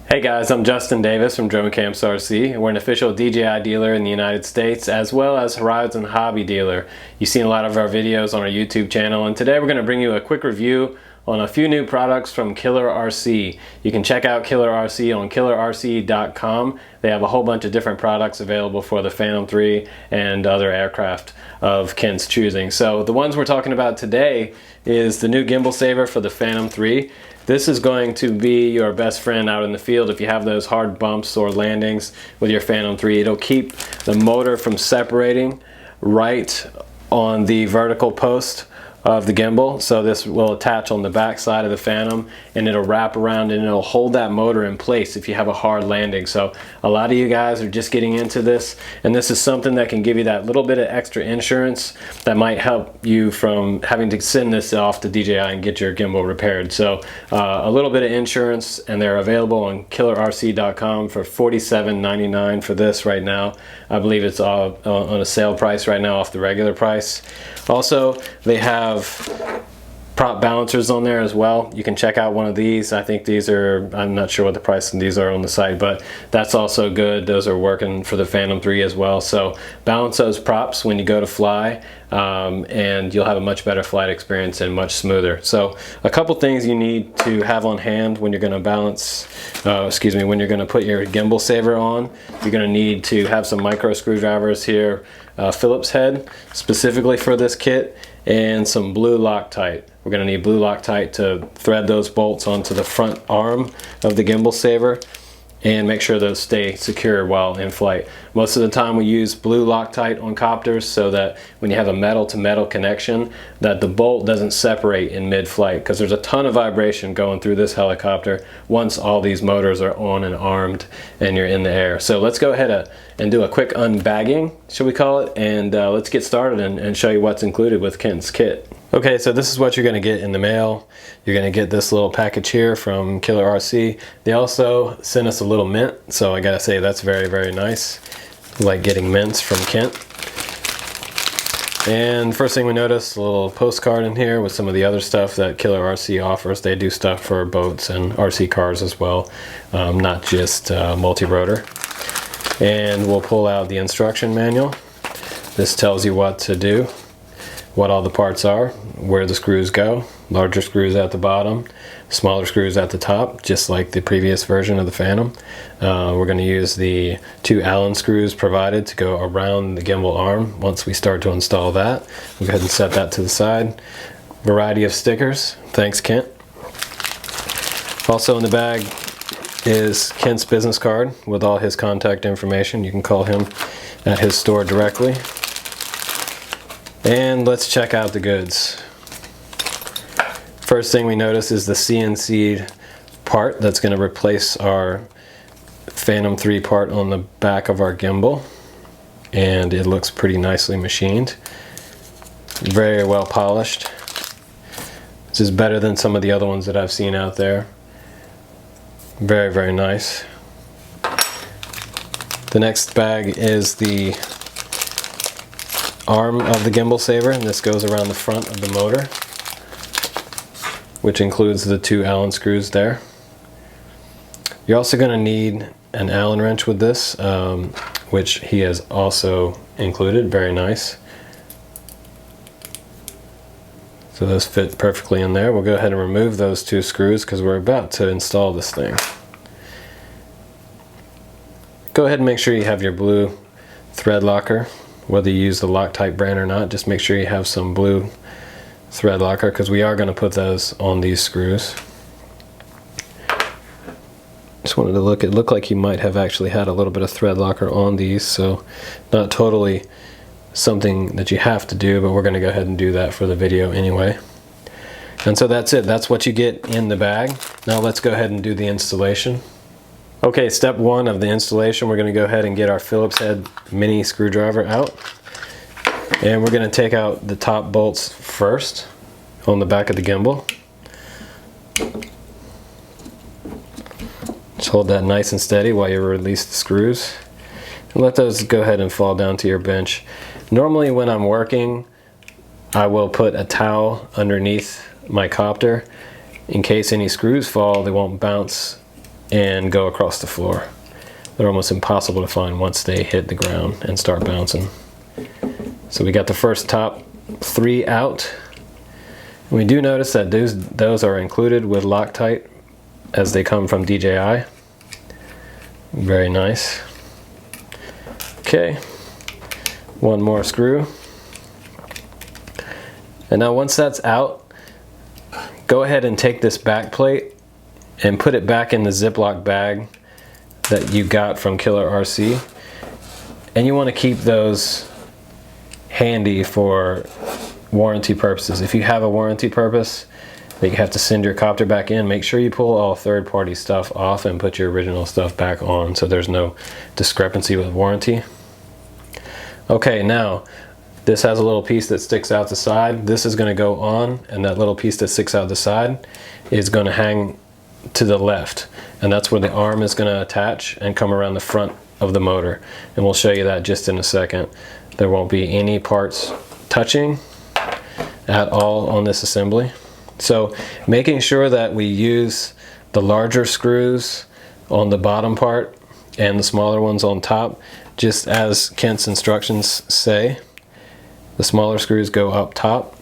Hey guys, I'm Justin Davis from Drone Camps RC. We're an official DJI dealer in the United States as well as Horizon Hobby dealer. You've seen a lot of our videos on our YouTube channel, and today we're going to bring you a quick review on a few new products from Killer RC. You can check out Killer RC on killerrc.com. They have a whole bunch of different products available for the Phantom 3 and other aircraft of Kent's choosing. So the ones we're talking about today is the new Gimbal Saver for the Phantom 3. This is going to be your best friend out in the field if you have those hard bumps or landings with your Phantom 3. It'll keep the motor from separating right on the vertical post of the gimbal, so this will attach on the back side of the Phantom and it'll wrap around and it'll hold that motor in place if you have a hard landing. So a lot of you guys are just getting into this, and this is something that can give you that little bit of extra insurance that might help you from having to send this off to DJI and get your gimbal repaired. So a little bit of insurance, and they're available on killerrc.com for $47.99 for this right now. I believe it's on a sale price right now off the regular price. Also, they have prop balancers on there as well. You can check out one of these. I think these are, I'm not sure what the price of these are on the site, but that's also good. Those are working for the Phantom 3 as well. So balance those props when you go to fly, and you'll have a much better flight experience and much smoother. So a couple things you need to have on hand when you're going to balance, when you're going to put your Gimbal Saver on. You're going to need to have some micro screwdrivers here, Phillips head specifically for this kit, and some blue Loctite. We're going to need blue Loctite to thread those bolts onto the front arm of the Gimbal Saver and make sure those stay secure while in flight. Most of the time we use blue Loctite on copters so that when you have a metal to metal connection, that the bolt doesn't separate in mid-flight, because there's a ton of vibration going through this helicopter once all these motors are on and armed and you're in the air. So let's go ahead and do a quick unbagging, should we call it, and let's get started and show you what's included with Kent's kit. Okay, so this is what you're going to get in the mail. You're going to get this little package here from Killer RC. They also sent us a little mint, so I gotta say that's very, very nice. Like getting mints from Kent. And first thing we notice, a little postcard in here with some of the other stuff that Killer RC offers. They do stuff for boats and RC cars as well, not just multi-rotor. And we'll pull out the instruction manual. This tells you what to do, what all the parts are, where the screws go. Larger screws at the bottom, smaller screws at the top, just like the previous version of the Phantom. We're going to use the 2 Allen screws provided to go around the gimbal arm. Once we start to install that, we'll go ahead and set that to the side. Variety of stickers, thanks Kent. Also in the bag is Kent's business card with all his contact information. You can call him at his store directly. And let's check out the goods. First thing we notice is the CNC part that's going to replace our Phantom 3 part on the back of our gimbal, and it looks pretty nicely machined. Very well polished. This is better than some of the other ones that I've seen out there. Very, very nice. The next bag is the arm of the Gimbal Saver, and this goes around the front of the motor, which includes the 2 Allen screws there. You're also going to need an Allen wrench with this, which he has also included. Very nice. So those fit perfectly in there. We'll go ahead and remove those 2 screws because we're about to install this thing. Go ahead and make sure you have your blue thread locker. Whether you use the Loctite brand or not, just make sure you have some blue thread locker, because we are going to put those on these screws. Just wanted to look, it looked like he might have actually had a little bit of thread locker on these, so not totally something that you have to do, but we're going to go ahead and do that for the video anyway. And so that's it. That's what you get in the bag. Now let's go ahead and do the installation. Okay, step 1 of the installation, we're going to go ahead and get our Phillips head mini screwdriver out. And we're going to take out the top bolts first on the back of the gimbal. Just hold that nice and steady while you release the screws. And let those go ahead and fall down to your bench. Normally when I'm working, I will put a towel underneath my copter in case any screws fall. They won't bounce and go across the floor. They're almost impossible to find once they hit the ground and start bouncing. So we got the first top 3 out. And we do notice that those are included with Loctite as they come from DJI. Very nice. Okay, one more screw. And now once that's out, go ahead and take this back plate and put it back in the Ziploc bag that you got from Killer RC. And you want to keep those handy for warranty purposes. If you have a warranty purpose that you have to send your copter back in, make sure you pull all third-party stuff off and put your original stuff back on so there's no discrepancy with warranty. Okay, now this has a little piece that sticks out the side. This is going to go on, and that little piece that sticks out the side is going to hang to the left, and that's where the arm is going to attach and come around the front of the motor, and we'll show you that just in a second. There won't be any parts touching at all on this assembly. So making sure that we use the larger screws on the bottom part and the smaller ones on top, just as Kent's instructions say. The smaller screws go up top,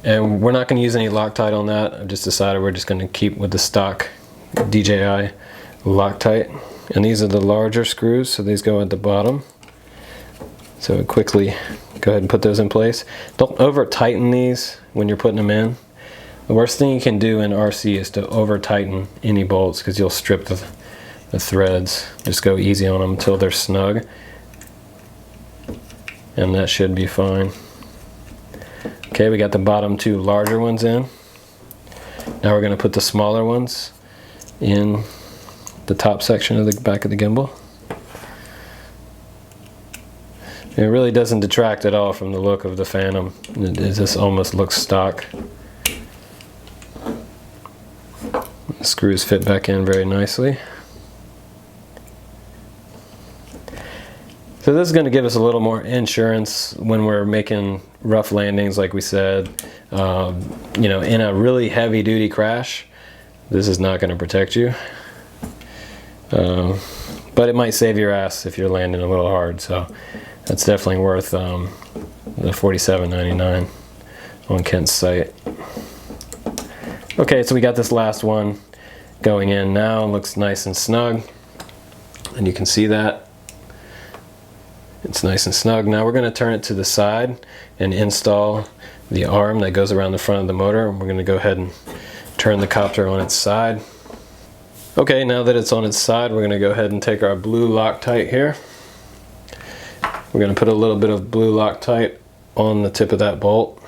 and we're not going to use any Loctite on that. I've just decided we're just going to keep with the stock DJI Loctite, and these are the larger screws, so these go at the bottom. So quickly go ahead and put those in place. Don't over tighten these when you're putting them in. The worst thing you can do in RC is to over tighten any bolts, because you'll strip the threads. Just go easy on them until they're snug, and that should be fine. Okay, we got the bottom 2 larger ones in. Now we're going to put the smaller ones in the top section of the back of the gimbal. It really doesn't detract at all from the look of the Phantom. It just almost looks stock. The screws fit back in very nicely. So this is going to give us a little more insurance when we're making rough landings, like we said. You know, in a really heavy duty crash, this is not going to protect you. But it might save your ass if you're landing a little hard, so that's definitely worth the $47.99 on Kent's site. Okay, so we got this last one going in now. It looks nice and snug, and you can see that. It's nice and snug. Now we're going to turn it to the side and install the arm that goes around the front of the motor. We're going to go ahead and turn the copter on its side. Okay, now that it's on its side, we're going to go ahead and take our blue Loctite here. We're going to put a little bit of blue Loctite on the tip of that bolt.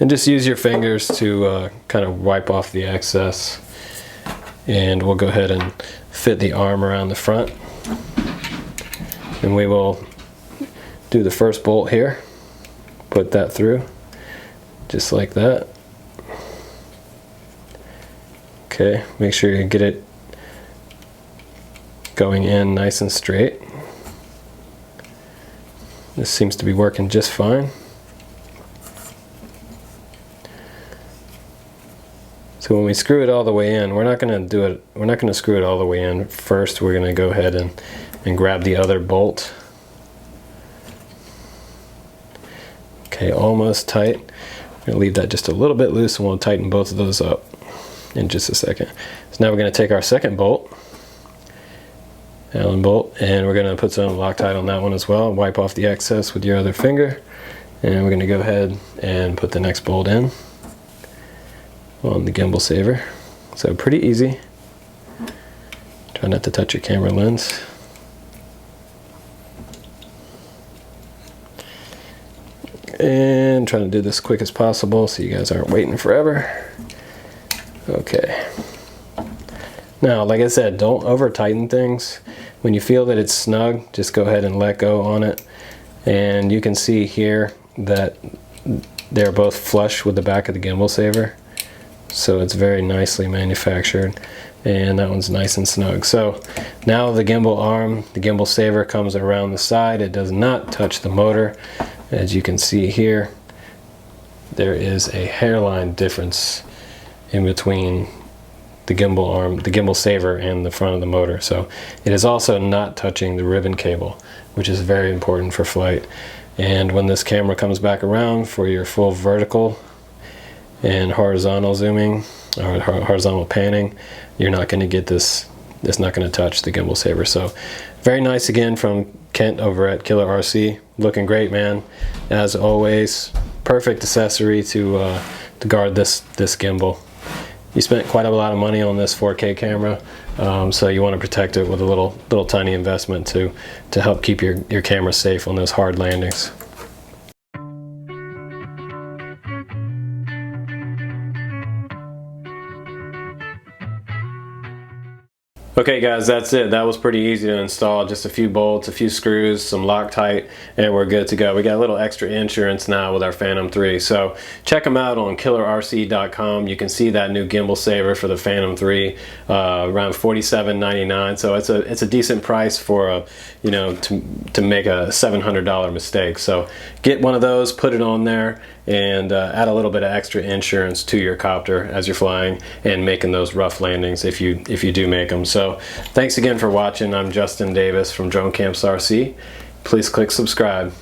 And just use your fingers to kind of wipe off the excess. And we'll go ahead and fit the arm around the front. And we will do the first bolt here. Put that through, just like that. Okay, make sure you get it going in nice and straight. This seems to be working just fine. So when we screw it all the way in, we're not going to screw it all the way in first. We're going to go ahead and grab the other bolt. Okay, almost tight. I'm going to leave that just a little bit loose, and we'll tighten both of those up in just a second. So now we're going to take our second bolt, Allen bolt, and we're going to put some Loctite on that one as well. Wipe off the excess with your other finger, and we're going to go ahead and put the next bolt in on the Gimbal Saver. So pretty easy. Try not to touch your camera lens. And trying to do this quick as possible so you guys aren't waiting forever. Okay. Now, like I said, don't over tighten things. When you feel that it's snug, just go ahead and let go on it. And you can see here that they're both flush with the back of the Gimbal Saver. So it's very nicely manufactured. And that one's nice and snug. So now the gimbal arm, the Gimbal Saver, comes around the side. It does not touch the motor. As you can see here, there is a hairline difference in between gimbal arm, the gimbal saver, and the front of the motor. So it is also not touching the ribbon cable, which is very important for flight. And when this camera comes back around for your full vertical and horizontal zooming or horizontal panning, you're not going to get this. It's not going to touch the gimbal saver. So very nice again from Kent over at Killer RC. Looking great, man. As always, perfect accessory to guard this gimbal. You spent quite a lot of money on this 4K camera, so you want to protect it with a little tiny investment to help keep your camera safe on those hard landings. Okay guys, that's it. That was pretty easy to install. Just a few bolts, a few screws, some Loctite, and we're good to go. We got a little extra insurance now with our Phantom 3. So check them out on killerrc.com. You can see that new gimbal saver for the Phantom 3, around $47.99. So it's a decent price for to make a $700 mistake. So get one of those, put it on there, and add a little bit of extra insurance to your copter as you're flying and making those rough landings if you do make them. So thanks again for watching. I'm Justin Davis from Drone Camps RC. Please click subscribe.